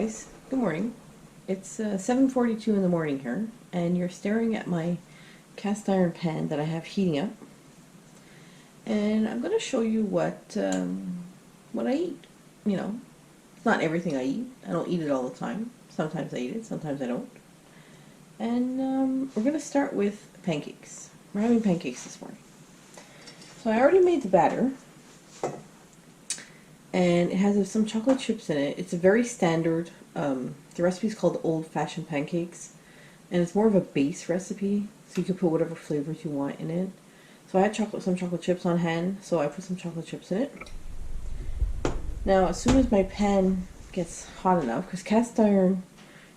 guys, good morning. It's 7:42 in the morning here, and you're staring at my cast iron pan that I have heating up. And I'm going to show you what I eat. You know, it's not everything I eat. I don't eat it all the time. Sometimes I eat it, sometimes I don't. And we're going to start with pancakes. We're having pancakes this morning. So I already made the batter. And it has some chocolate chips in it. It's a very standard, the recipe is called old-fashioned pancakes, and it's more of a base recipe, so you can put whatever flavors you want in it. So I had some chocolate chips on hand, so I put some chocolate chips in it. Now, as soon as my pan gets hot enough, because cast iron,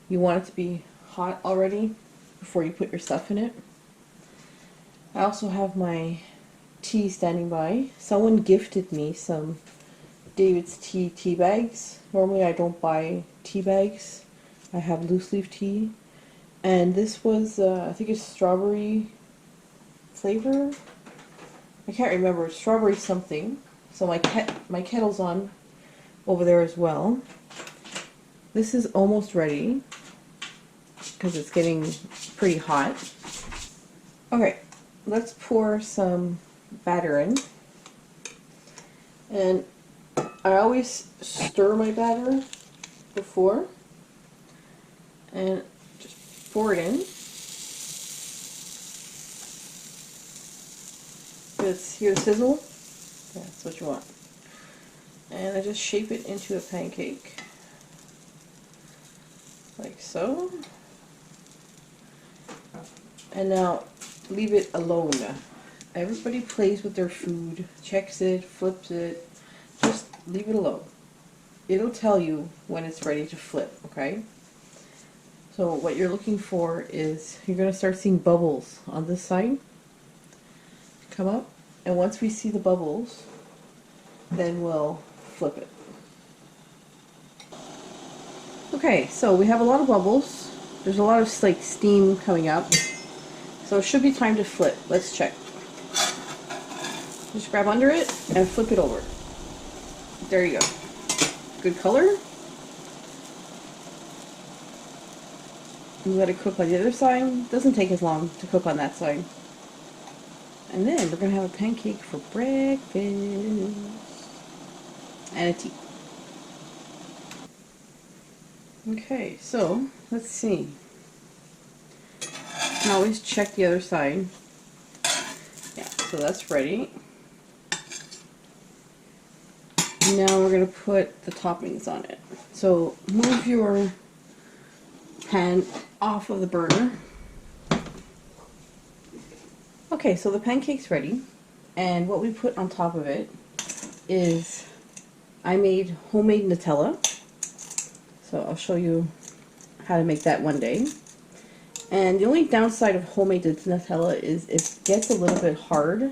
you want it to be hot already before you put your stuff in it. I also have my tea standing by. Someone gifted me some David's tea bags. Normally I don't buy tea bags. I have loose leaf tea. And this was, I think it's strawberry flavor. I can't remember. Strawberry something. So my kettle's on over there as well. This is almost ready because it's getting pretty hot. Okay, let's pour some batter in. And I always stir my batter before and just pour it in. Hear the sizzle? That's what you want. And I just shape it into a pancake, like so. And now leave it alone. Everybody plays with their food, checks it, flips it. Just leave it alone. It'll tell you when it's ready to flip, okay? So what you're looking for is, you're going to start seeing bubbles on this side come up, and once we see the bubbles, then we'll flip it. Okay, so we have a lot of bubbles. There's a lot of like steam coming up, so it should be time to flip. Let's check. Just grab under it and flip it over. There you go. Good color. And let it cook on the other side. Doesn't take as long to cook on that side. And then we're going to have a pancake for breakfast. And a tea. Okay, so let's see. You can always check the other side. Yeah, so that's ready. Now we're going to put the toppings on it. So move your pan off of the burner. Okay, so the pancake's ready. And what we put on top of it is, I made homemade Nutella. So I'll show you how to make that one day. And the only downside of homemade Nutella is it gets a little bit hard.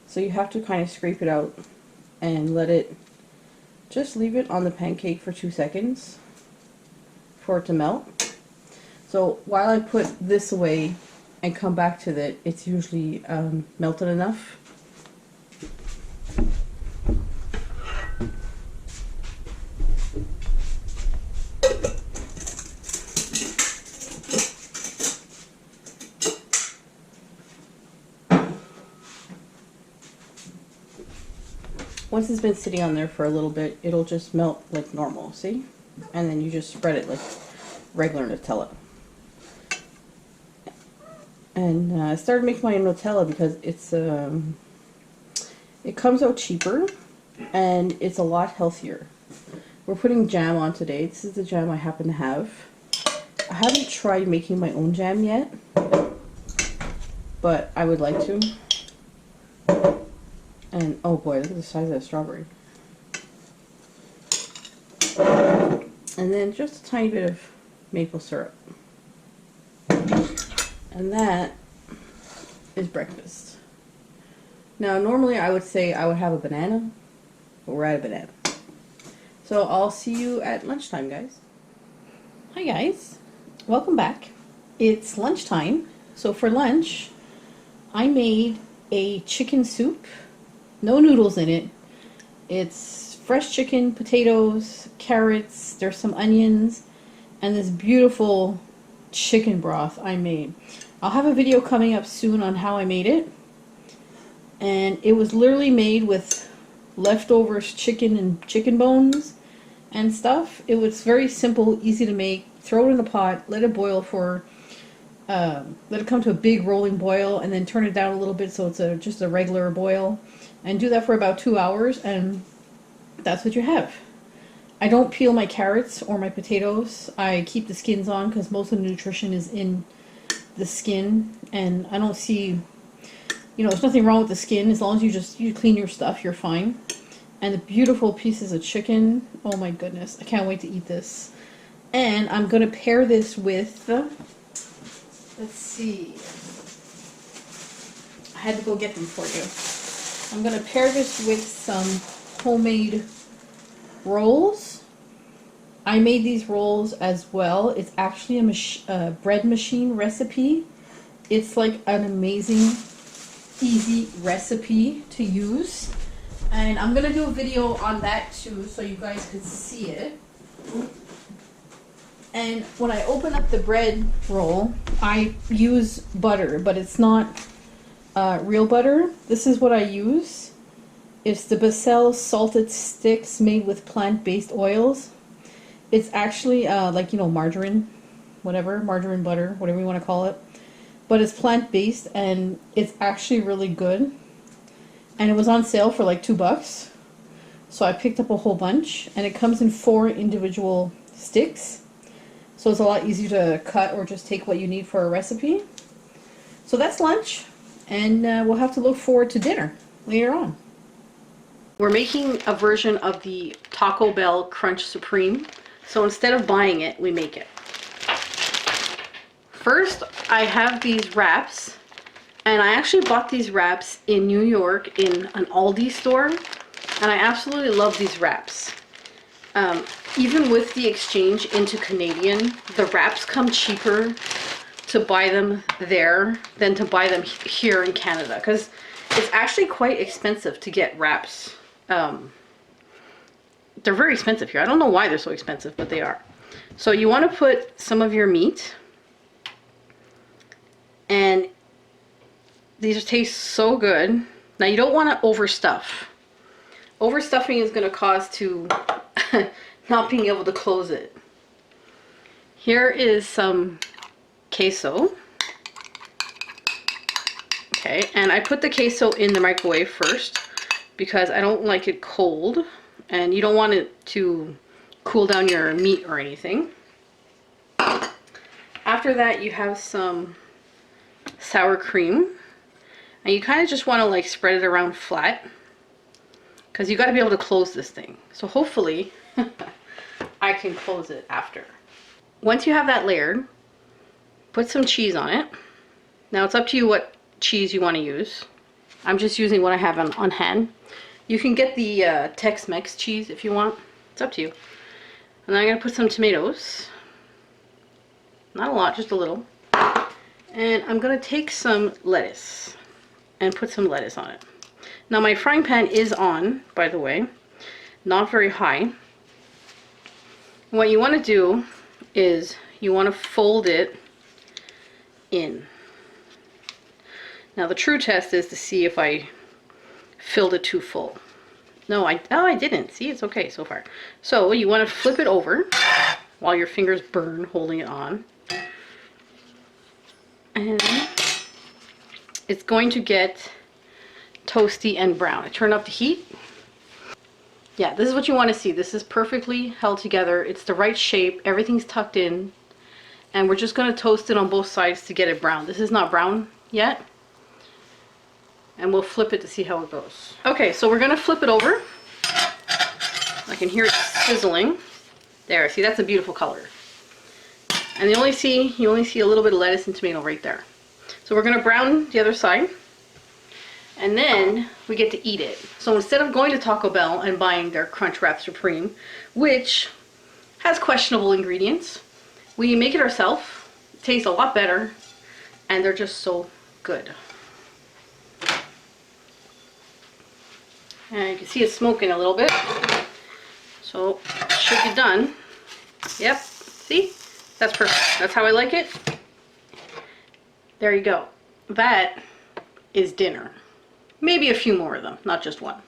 So you have to kind of scrape it out and just leave it on the pancake for 2 seconds for it to melt. So while I put this away and come back to it, it's usually melted enough. Once it's been sitting on there for a little bit, it'll just melt like normal, see? And then you just spread it like regular Nutella. And I started making my own Nutella because it comes out cheaper and it's a lot healthier. We're putting jam on today. This is the jam I happen to have. I haven't tried making my own jam yet, but I would like to. And oh boy, look at the size of that strawberry. And then just a tiny bit of maple syrup. And that is breakfast. Now normally I would say I would have a banana, but we're out of banana. So I'll see you at lunchtime, guys. Hi guys, welcome back. It's lunchtime. So for lunch, I made a chicken soup. No noodles in it. It's fresh chicken, potatoes, carrots, there's some onions, and this beautiful chicken broth I made. I'll have a video coming up soon on how I made it. And it was literally made with leftovers chicken and chicken bones and stuff. It was very simple, easy to make. Throw it in the pot, let it boil for, let it come to a big rolling boil, and then turn it down a little bit so it's just a regular boil. And do that for about 2 hours, and that's what you have. I don't peel my carrots or my potatoes. I keep the skins on because most of the nutrition is in the skin, and I don't see, there's nothing wrong with the skin. As long as you clean your stuff, you're fine. And the beautiful pieces of chicken. Oh my goodness, I can't wait to eat this. And I'm going to pair this with, let's see, I had to go get them for you. I'm going to pair this with some homemade rolls. I made these rolls as well. It's actually a bread machine recipe. It's like an amazing, easy recipe to use. And I'm going to do a video on that too so you guys could see it. And when I open up the bread roll, I use butter, but it's not real butter. This is what I use. It's the Bassel salted sticks made with plant-based oils. It's actually like, margarine, margarine butter, whatever you want to call it. But it's plant-based and it's actually really good. And it was on sale for like $2. So I picked up a whole bunch, and it comes in 4 individual sticks. So it's a lot easier to cut or just take what you need for a recipe. So that's lunch, and we'll have to look forward to dinner later on. We're making a version of the Taco Bell Crunch Supreme. So instead of buying it, we make it. First, I have these wraps, and I actually bought these wraps in New York in an Aldi store, and I absolutely love these wraps. Even with the exchange into Canadian, the wraps come cheaper to buy them there than to buy them here in Canada, because it's actually quite expensive to get wraps. They're very expensive here. I don't know why they're so expensive, but they are. So you want to put some of your meat, and these taste so good. Now you don't want to overstuff. Overstuffing is going to cause to not being able to close it. Here is some queso. Okay, and I put the queso in the microwave first because I don't like it cold, and you don't want it to cool down your meat or anything. After that, you have some sour cream, and you kind of just want to like spread it around flat because you got to be able to close this thing. So hopefully I can close it after. Once you have that layered, put some cheese on it. Now it's up to you what cheese you want to use. I'm just using what I have on hand. You can get the Tex-Mex cheese if you want. It's up to you. And then I'm going to put some tomatoes. Not a lot, just a little. And I'm going to take some lettuce and put some lettuce on it. Now my frying pan is on, by the way, not very high. What you want to do is you want to fold it in. Now the true test is to see if I filled it too full. No, I didn't. See, it's okay so far. So you want to flip it over while your fingers burn holding it on. And it's going to get toasty and brown. I turn up the heat. Yeah, this is what you want to see. This is perfectly held together. It's the right shape. Everything's tucked in. And we're just going to toast it on both sides to get it brown. This is not brown yet. And we'll flip it to see how it goes. Okay, so we're going to flip it over. I can hear it sizzling. There, see, that's a beautiful color. And you only see a little bit of lettuce and tomato right there. So we're going to brown the other side. And then we get to eat it. So instead of going to Taco Bell and buying their Crunch Wrap Supreme, which has questionable ingredients, we make it ourselves. It tastes a lot better, and they're just so good. And you can see it smoking a little bit. So it should be done. Yep, see? That's perfect. That's how I like it. There you go. That is dinner. Maybe a few more of them, not just one.